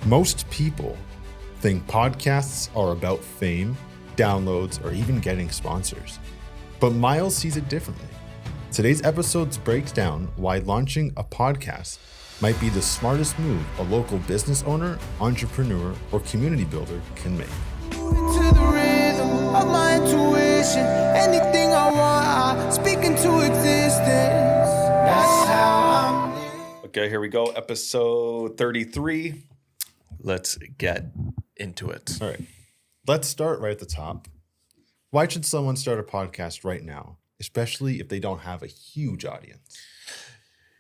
Most people think podcasts are about fame, downloads, or even getting sponsors. But Miles sees it differently. Today's episode breaks down why launching a podcast might be the smartest move a local business owner, entrepreneur, or community builder can make. To the rhythm of my intuition, anything I want, I speak into existence. That's how I'm living. Okay, here we go. Episode 33. Let's get into it. All right, let's start right at the top. Why should someone start a podcast right now, especially if they don't have a huge audience?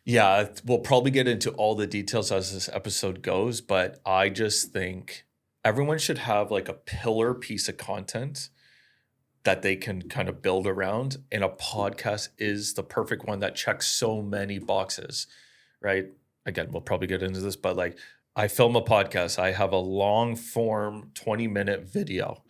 Yeah, we'll probably get into all the details as this episode goes, but I just think everyone should have like a pillar piece of content that they can kind of build around. And a podcast is the perfect one that checks so many boxes, right? Again, we'll probably get into this, but like I film a podcast. I have a long form 20-minute video.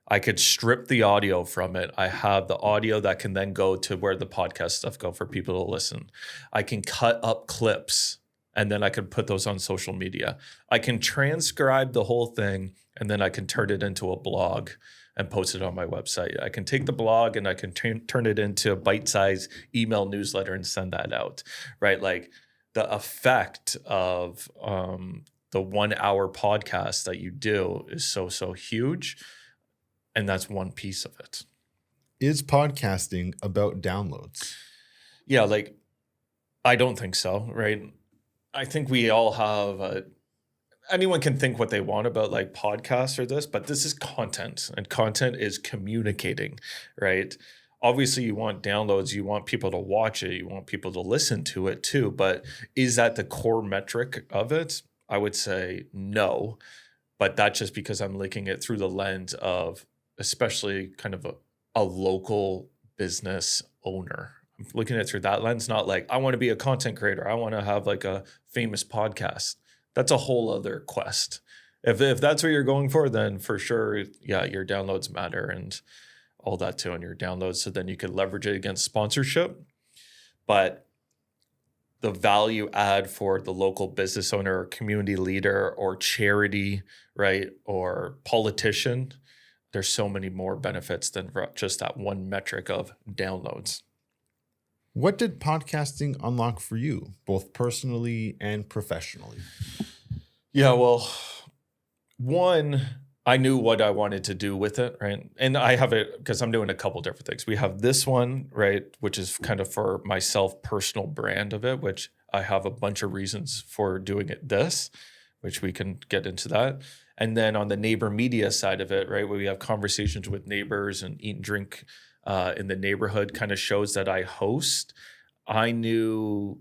I could strip the audio from it. I have the audio that can then go to where the podcast stuff go for people to listen. I can cut up clips and then I can put those on social media. I can transcribe the whole thing and then I can turn it into a blog and post it on my website. I can take the blog and I can turn it into a bite-sized email newsletter and send that out, right? Like the effect of the 1 hour podcast that you do is so huge. And that's one piece of it. Is podcasting about downloads? Yeah, like I don't think so, right? I think we all have anyone can think what they want about like podcasts or this, but this is content and content is communicating, right? Obviously you want downloads, you want people to watch it, you want people to listen to it too, but is that the core metric of it? I would say no, but that's just because I'm looking at through the lens of especially kind of a local business owner. I'm looking at it through that lens, not like I want to be a content creator. I want to have like a famous podcast. That's a whole other quest. If that's what you're going for, then for sure, yeah, your downloads matter and all that too, and your downloads. So then you could leverage it against sponsorship. But the value add for the local business owner or community leader or charity, right, or politician, there's so many more benefits than just that one metric of downloads. What did podcasting unlock for you, both personally and professionally? Yeah, well, one, I knew what I wanted to do with it, right? And I have it because I'm doing a couple different things. We have this one, right, which is kind of for myself, personal brand of it, which I have a bunch of reasons for doing it this, which we can get into that. And then on the neighbor media side of it, right, where we have conversations with neighbors and eat and drink in the neighborhood kind of shows that I host. I knew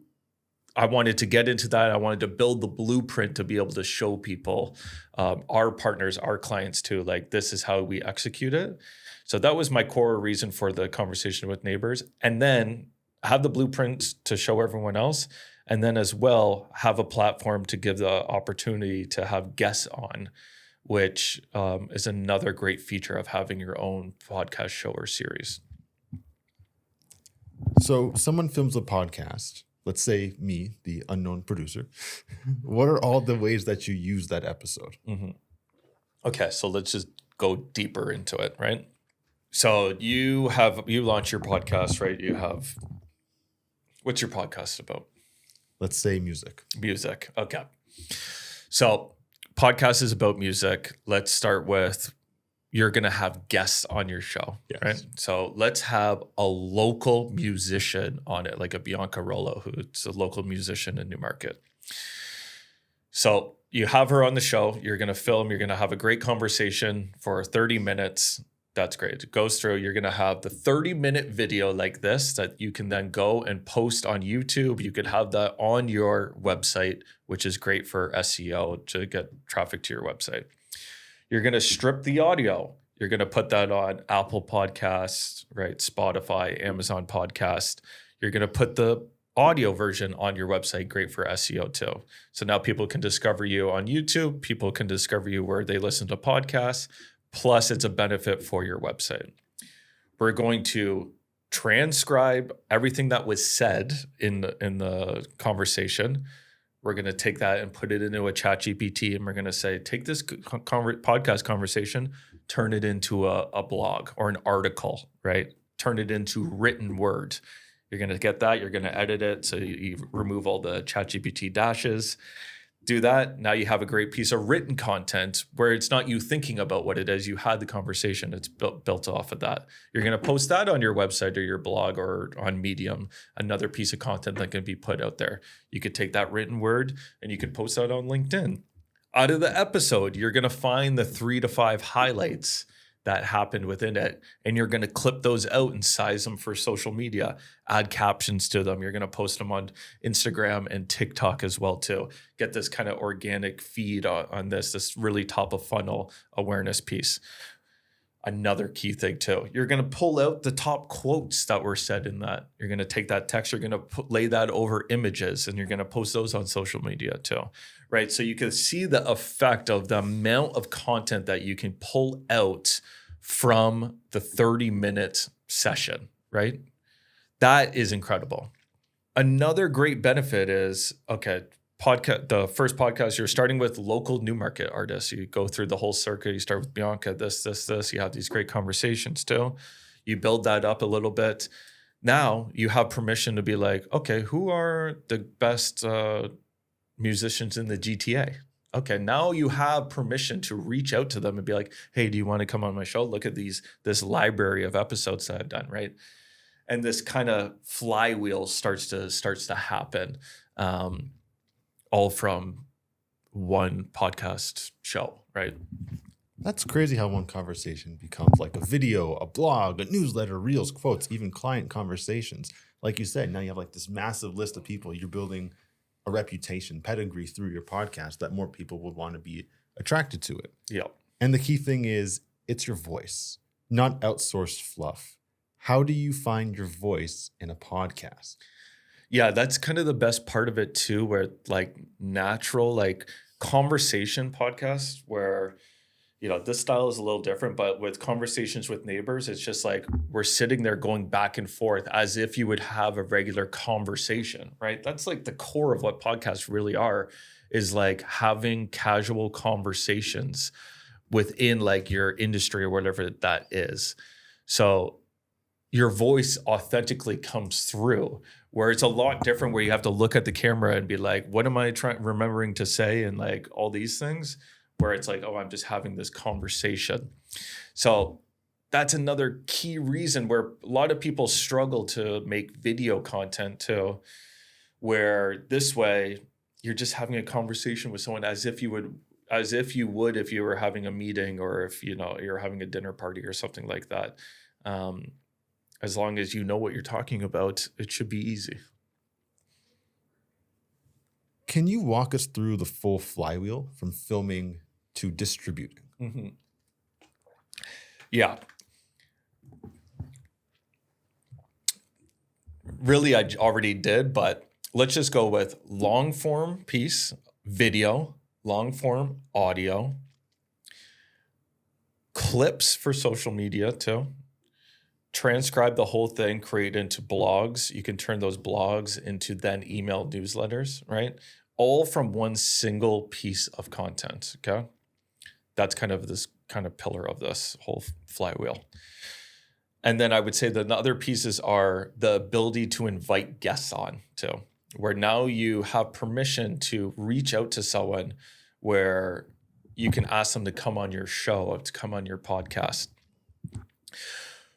I wanted to get into that. I wanted to build the blueprint to be able to show people, our partners, our clients too, like this is how we execute it. So that was my core reason for the conversation with neighbors. And then have the blueprint to show everyone else. And then as well, have a platform to give the opportunity to have guests on, which is another great feature of having your own podcast show or series. So someone films a podcast, let's say me, the unknown producer. What are all the ways that you use that episode? Mm-hmm. Okay, so let's just go deeper into it, right? So you launch your podcast, right? What's your podcast about? Let's say music. Music. Okay. So podcast is about music. Let's start with you're going to have guests on your show, yes. Right? So let's have a local musician on it, like a Bianca Rollo, who's a local musician in Newmarket. So you have her on the show. You're going to film. You're going to have a great conversation for 30 minutes. That's great. It goes through. You're going to have the 30-minute video like this that you can then go and post on YouTube. You could have that on your website, which is great for SEO to get traffic to your website. You're going to strip the audio. You're going to put that on Apple Podcasts, right? Spotify, Amazon Podcast. You're going to put the audio version on your website, great for SEO too. So now people can discover you on YouTube. People can discover you where they listen to podcasts. Plus, it's a benefit for your website. We're going to transcribe everything that was said in the conversation, We're going to take that and put it into a chat GPT, and we're going to say, take this podcast conversation, turn it into a blog or an article, right? Turn it into written word. You're going to get that. You're going to edit it. So you remove all the chat GPT dashes. Do that. Now you have a great piece of written content where it's not you thinking about what it is. You had the conversation. It's built off of that. You're going to post that on your website or your blog or on Medium, another piece of content that can be put out there. You could take that written word and you could post that on LinkedIn. Out of the episode, you're going to find the 3 to 5 highlights that happened within it. And you're going to clip those out and size them for social media, add captions to them. You're going to post them on Instagram and TikTok as well too. Get this kind of organic feed on this really top of funnel awareness piece. Another key thing too, you're going to pull out the top quotes that were said in that. You're going to take that text, you're going to lay that over images, and you're going to post those on social media too, right? So you can see the effect of the amount of content that you can pull out from the 30-minute session, right? That is incredible. Another great benefit is, the first podcast, you're starting with local new market artists. You go through the whole circuit. You start with Bianca, this. You have these great conversations too. You build that up a little bit. Now you have permission to be like, okay, who are the best musicians in the GTA? Okay, now you have permission to reach out to them and be like, hey, do you want to come on my show? Look at this library of episodes that I've done, right? And this kind of flywheel starts to happen, all from one podcast show, right? That's crazy how one conversation becomes like a video, a blog, a newsletter, reels, quotes, even client conversations. Like you said, now you have like this massive list of people. You're building a reputation, pedigree through your podcast that more people would want to be attracted to it. Yeah. And the key thing is it's your voice, not outsourced fluff. How do you find your voice in a podcast? Yeah, that's kind of the best part of it too, where like natural, like conversation podcasts where, this style is a little different, but with conversations with neighbors, it's just like we're sitting there going back and forth as if you would have a regular conversation, right? That's like the core of what podcasts really are, is like having casual conversations within like your industry or whatever that is. So your voice authentically comes through, where it's a lot different, where you have to look at the camera and be like, what am I remembering to say? And like all these things, where it's like, oh, I'm just having this conversation. So that's another key reason where a lot of people struggle to make video content too, where this way you're just having a conversation with someone as if you would if you were having a meeting, or if you're having a dinner party or something like that. As long as you know what you're talking about, it should be easy. Can you walk us through the full flywheel from filming to distributing? Mm-hmm. Yeah. Really, I already did, but let's just go with long form piece, video, long form audio, clips for social media too. Transcribe the whole thing, create it into blogs. You can turn those blogs into then email newsletters, right? All from one single piece of content, okay? That's kind of this kind of pillar of this whole flywheel. And then I would say that the other pieces are the ability to invite guests on too, where now you have permission to reach out to someone where you can ask them to come on your show, to come on your podcast.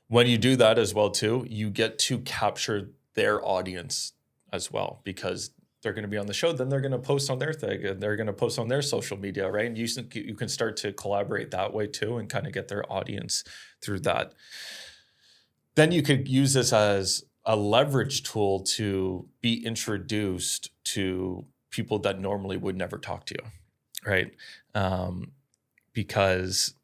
When you do that as well too, you get to capture their audience as well, because they're going to be on the show, then they're going to post on their thing, and they're going to post on their social media, right? And you can start to collaborate that way too, and kind of get their audience through that. Then you could use this as a leverage tool to be introduced to people that normally would never talk to you, right? Because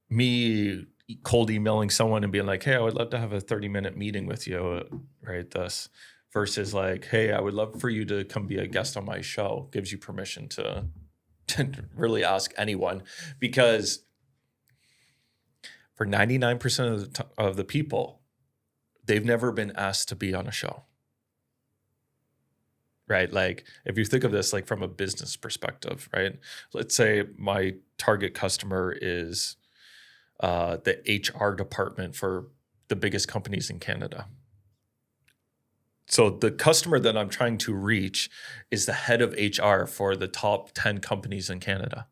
me cold emailing someone and being like, hey, I would love to have a 30-minute meeting with you, right? This versus like, hey, I would love for you to come be a guest on my show, gives you permission to really ask anyone, because for 99% of the people, they've never been asked to be on a show. right? Like if you think of this like from a business perspective, right? Let's say my target customer is the HR department for the biggest companies in Canada. So the customer that I'm trying to reach is the head of HR for the top 10 companies in Canada.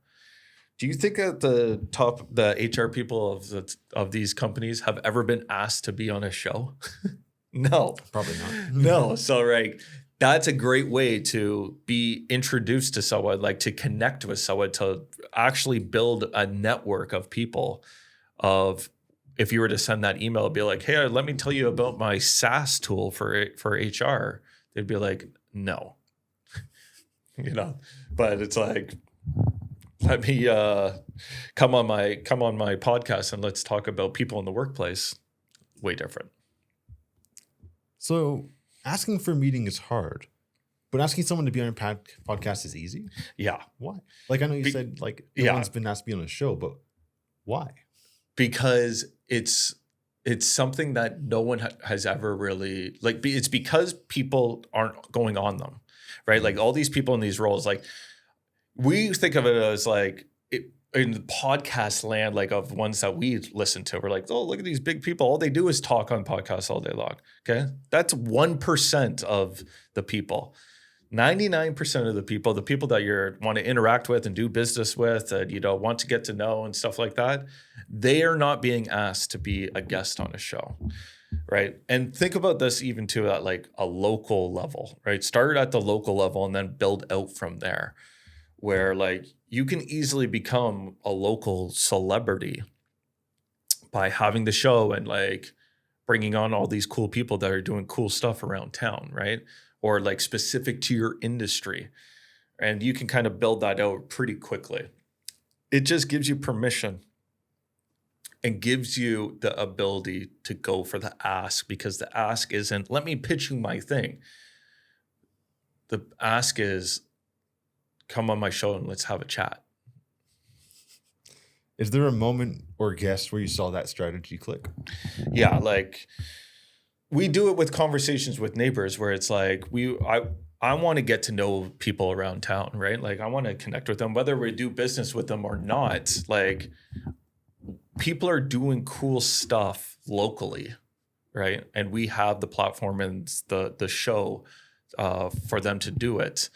Do you think that the HR people of these companies have ever been asked to be on a show? No, Probably not. no. So that's a great way to be introduced to someone, like to connect with someone, to actually build a network of people. Of if you were to send that email, it'd be like, hey, let me tell you about my SaaS tool for HR. They'd be like, no, But it's like, let me come on my podcast and let's talk about people in the workplace. Way different. So asking for a meeting is hard, but asking someone to be on your podcast is easy. Yeah. Why? Like I know you said like no one's been asked to be on a show, but why? Because it's something that no one has ever really like. It's because people aren't going on them, right? Like all these people in these roles, like we think of it as like in the podcast land, like of ones that we listen to, we're like, oh, look at these big people. All they do is talk on podcasts all day long. Okay. That's 1% of the people. 99% of the people that you want to interact with and do business with and, want to get to know and stuff like that, they are not being asked to be a guest on a show. Right. And think about this even to at like a local level, right? Start at the local level and then build out from there, where like you can easily become a local celebrity by having the show and like bringing on all these cool people that are doing cool stuff around town, right? Or like specific to your industry. And you can kind of build that out pretty quickly. It just gives you permission and gives you the ability to go for the ask, because the ask isn't, let me pitch you my thing. The ask is, come on my show and let's have a chat. Is there a moment or guest where you saw that strategy click? Yeah, like we do it with conversations with neighbors where it's like I want to get to know people around town, right? Like I want to connect with them, whether we do business with them or not. Like people are doing cool stuff locally, right? And we have the platform and the show for them to do it.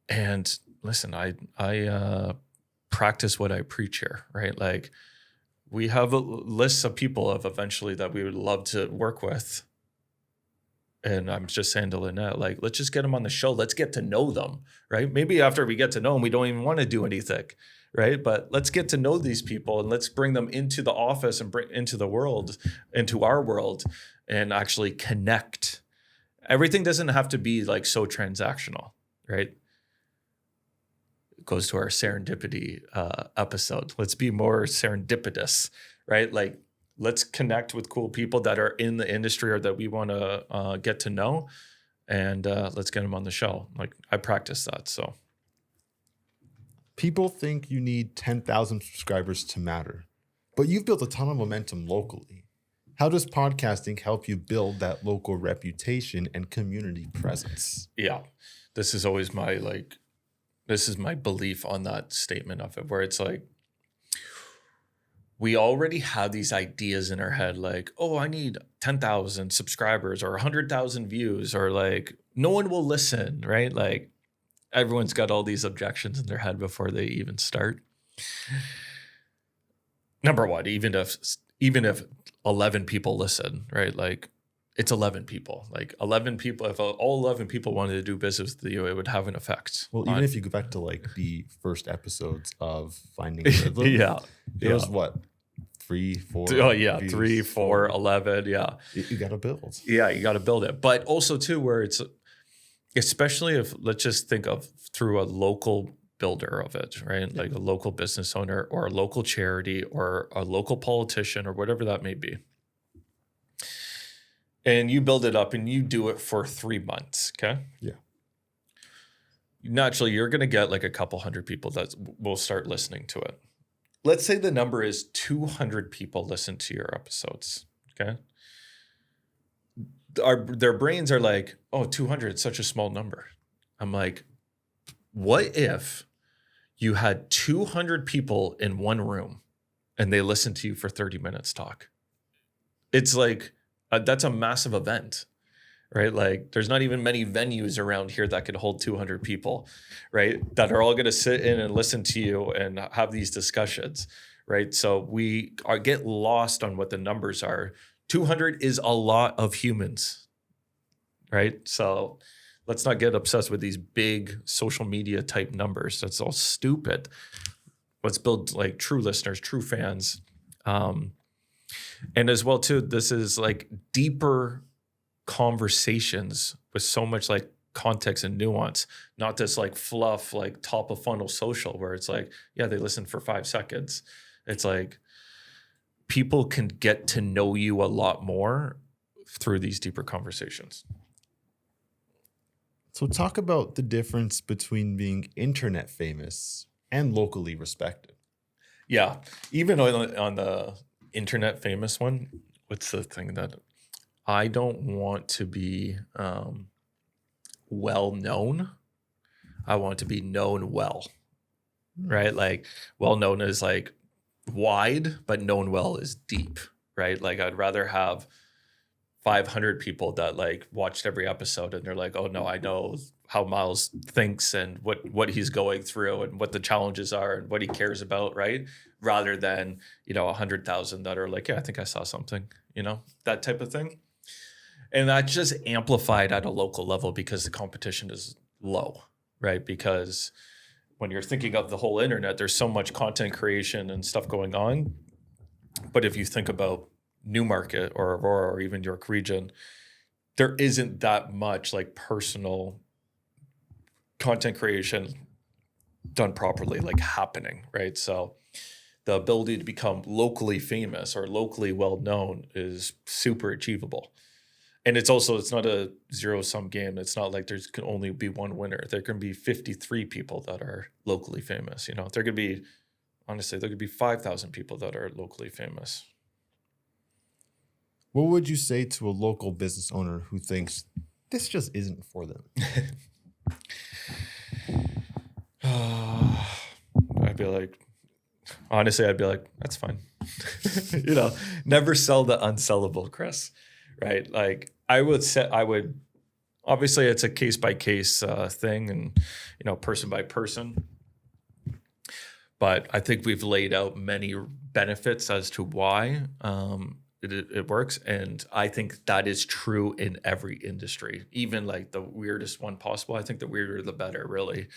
And listen, I practice what I preach here, right? Like we have a list of people of eventually that we would love to work with. And I'm just saying to Lynette, like, let's just get them on the show. Let's get to know them, right? Maybe after we get to know them, we don't even want to do anything, right? But let's get to know these people and let's bring them into the office and bring into the world, into our world, and actually connect. Everything doesn't have to be like so transactional, right? It goes to our serendipity episode. Let's be more serendipitous, right? Like, let's connect with cool people that are in the industry or that we want to get to know, and let's get them on the show. Like I practice that. So people think you need 10,000 subscribers to matter, but you've built a ton of momentum locally. How does podcasting help you build that local reputation and community presence? Yeah, this is always this is my belief on that statement of it, where it's like, we already have these ideas in our head, like, oh, I need 10,000 subscribers or 100,000 views, or like, no one will listen, right? Like everyone's got all these objections in their head before they even start. Number one, even if 11 people listen, right? Like it's 11 people, like 11 people, if all 11 people wanted to do business with you, it would have an effect. Well, even if you go back to like the first episodes of Finding Rhythm, it was what? 3, 4. Oh yeah, views, 3, 4, 11. Yeah, you got to build. Yeah, you got to build it. But also too, where it's, especially if, let's just think of through a local builder of it, right? Like a local business owner or a local charity or a local politician or whatever that may be. And you build it up and you do it for 3 months. Okay. Yeah. Naturally, you're going to get like a couple hundred people that will start listening to it. Let's say the number is 200 people listen to your episodes, okay? their brains are like, oh, 200 is such a small number. I'm like, what if you had 200 people in one room and they listened to you for 30 minutes talk? It's like, that's a massive event, right? Like there's not even many venues around here that could hold 200 people, right? That are all going to sit in and listen to you and have these discussions, right? So we get lost on what the numbers are. 200 is a lot of humans, right? So let's not get obsessed with these big social media type numbers. That's all stupid. Let's build like true listeners, true fans. And as well too, this is like deeper conversations with so much like context and nuance, not this like fluff, like top of funnel social where it's like, yeah, they listen for 5 seconds. It's like people can get to know you a lot more through these deeper conversations. So talk about the difference between being internet famous and locally respected. Yeah. Even on the internet famous one, what's the thing that I don't want to be well known. I want to be known well, right? Like well known is like wide, but known well is deep, right? Like I'd rather have 500 people that like watched every episode and they're like, oh no, I know how Miles thinks and what he's going through and what the challenges are and what he cares about, right? Rather than, 100,000 that are like, yeah, I think I saw something, that type of thing. And that's just amplified at a local level because the competition is low, right? Because when you're thinking of the whole internet, there's so much content creation and stuff going on. But if you think about Newmarket or Aurora or even York Region, there isn't that much like personal content creation done properly, like happening, right? So the ability to become locally famous or locally well-known is super achievable. And it's not a zero-sum game. It's not like there's can only be one winner. There can be 53 people that are locally famous. There could be 5,000 people that are locally famous. What would you say to a local business owner who thinks this just isn't for them? I'd be like, that's fine. Never sell the unsellable, Chris, right? Like I would obviously it's a case by case thing and, person by person. But I think we've laid out many benefits as to why it works. And I think that is true in every industry, even like the weirdest one possible. I think the weirder, the better, really.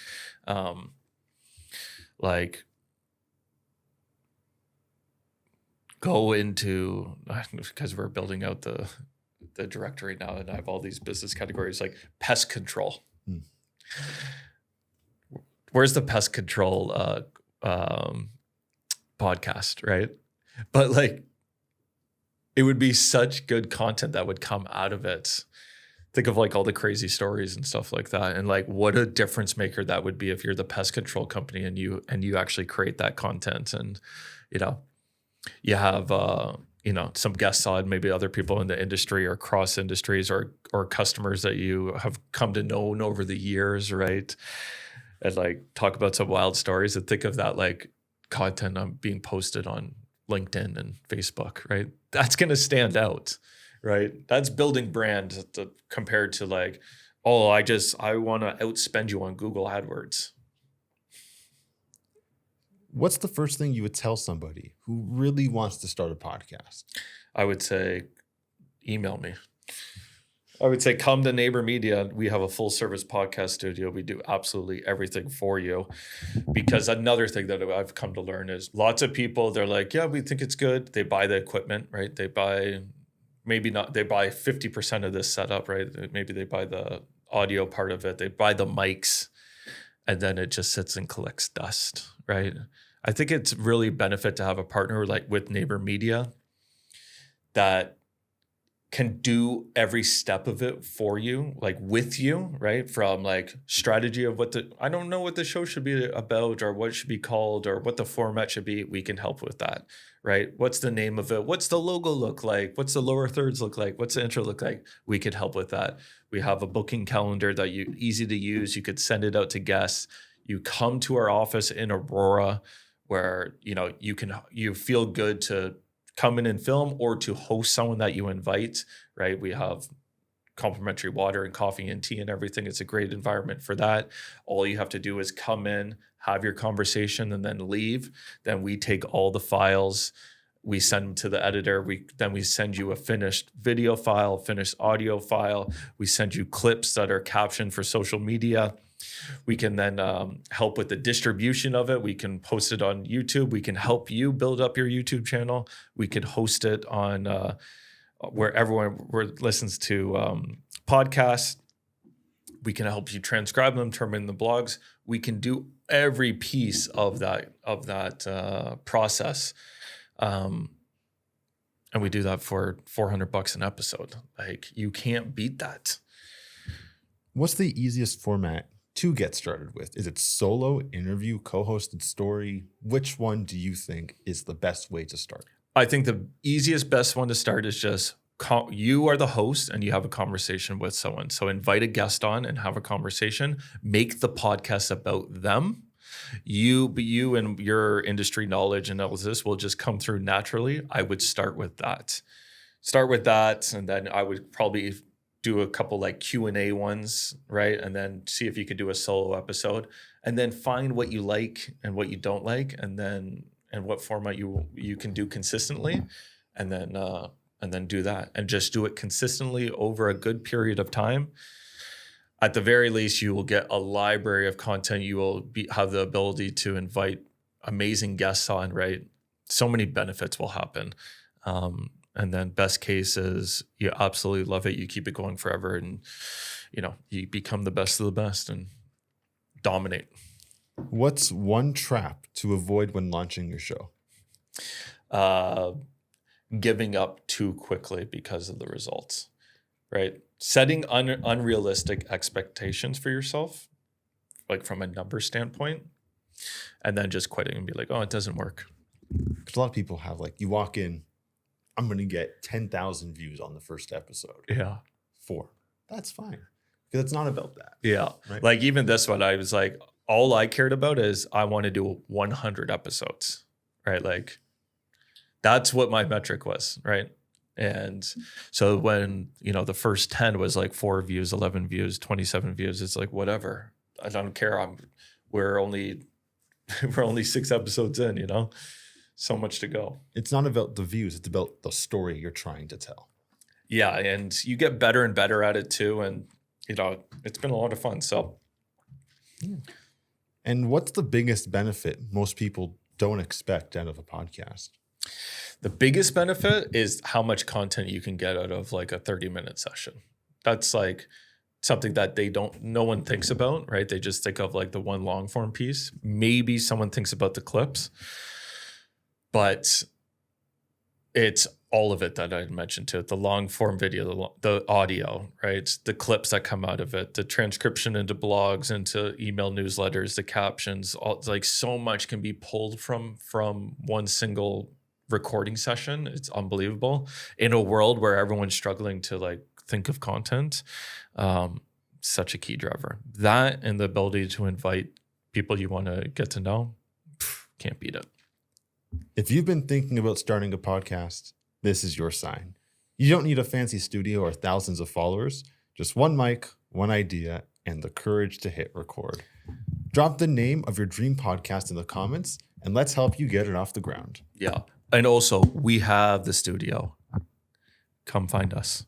Like go into, because we're building out the directory now and I have all these business categories like pest control. Where's the pest control podcast, right? But like, it would be such good content that would come out of it. Think of like all the crazy stories and stuff like that. And like what a difference maker that would be if you're the pest control company and you actually create that content and, you have, some guests on, maybe other people in the industry or cross industries or customers that you have come to know over the years, right? And like talk about some wild stories and think of that like content being posted on LinkedIn and Facebook, right? That's going to stand out, right? That's building brand compared to like, oh, I want to outspend you on Google AdWords. What's the first thing you would tell somebody who really wants to start a podcast? I would say, email me. I would say, come to Neighbor Media. We have a full service podcast studio. We do absolutely everything for you. Because another thing that I've come to learn is lots of people, they're like, yeah, we think it's good. They buy the equipment, right? They buy 50% of this setup, right? Maybe they buy the audio part of it. They buy the mics and then it just sits and collects dust, right? I think it's really a benefit to have a partner like with Neighbor Media that can do every step of it for you, like with you, right? From like strategy of I don't know what the show should be about or what it should be called or what the format should be. We can help with that, right? What's the name of it? What's the logo look like? What's the lower thirds look like? What's the intro look like? We could help with that. We have a booking calendar that easy to use. You could send it out to guests. You come to our office in Aurora where, you feel good to come in and film or to host someone that you invite, right? We have complimentary water and coffee and tea and everything. It's a great environment for that. All you have to do is come in, have your conversation, and then leave. Then we take all the files, we send them to the editor. We send you a finished video file, finished audio file. We send you clips that are captioned for social media. We can then help with the distribution of it. We can post it on YouTube. We can help you build up your YouTube channel. We can host it on where everyone listens to podcasts. We can help you transcribe them, turn them into blogs. We can do every piece of that process. And we do that for $400 an episode. Like, you can't beat that. What's the easiest format to get started with? Is it solo, interview, co-hosted story? Which one do you think is the best way to start? I think the best one to start is just you are the host and you have a conversation with someone. So invite a guest on and have a conversation. Make the podcast about them. You and your industry knowledge and all of this will just come through naturally. I would start with that. And then I would probably do a couple like Q&A ones, right? And then see if you could do a solo episode, and then find what you like and what you don't like, and what format you can do consistently, and then do that, and just do it consistently over a good period of time. At the very least, you will get a library of content. You will have the ability to invite amazing guests on, right? So many benefits will happen. And then best case is you absolutely love it. You keep it going forever, and you become the best of the best and dominate. What's one trap to avoid when launching your show? Giving up too quickly because of the results, right? Setting unrealistic expectations for yourself, like from a number standpoint, and then just quitting and be like, oh, it doesn't work. Because a lot of people have, like, you walk in, I'm going to get 10,000 views on the first episode. Yeah. 4. That's fine. Because it's not about that. Yeah. Right? Like, even this one, I was like, all I cared about is I want to do 100 episodes, right? Like, that's what my metric was, right? And so when, the first 10 was like 4 views, 11 views, 27 views, it's like, whatever. I don't care. We're only 6 episodes in, so much to go. It's not about the views. It's about the story you're trying to tell. Yeah. And you get better and better at it too. And, it's been a lot of fun. So. Yeah. And what's the biggest benefit most people don't expect out of a podcast? The biggest benefit is how much content you can get out of like a 30-minute session. That's like something that no one thinks about, right? They just think of like the one long form piece. Maybe someone thinks about the clips, but it's all of it that I mentioned to it. The long form video, the audio, right? The clips that come out of it, the transcription into blogs, into email newsletters, the captions, like so much can be pulled from one single recording session. It's unbelievable in a world where everyone's struggling to like think of content. Such a key driver. That and the ability to invite people you want to get to know, can't beat it. If you've been thinking about starting a podcast, this is your sign. You don't need a fancy studio or thousands of followers, just one mic, one idea, and the courage to hit record. Drop the name of your dream podcast in the comments, and let's help you get it off the ground. Yeah. And also, we have the studio. Come find us.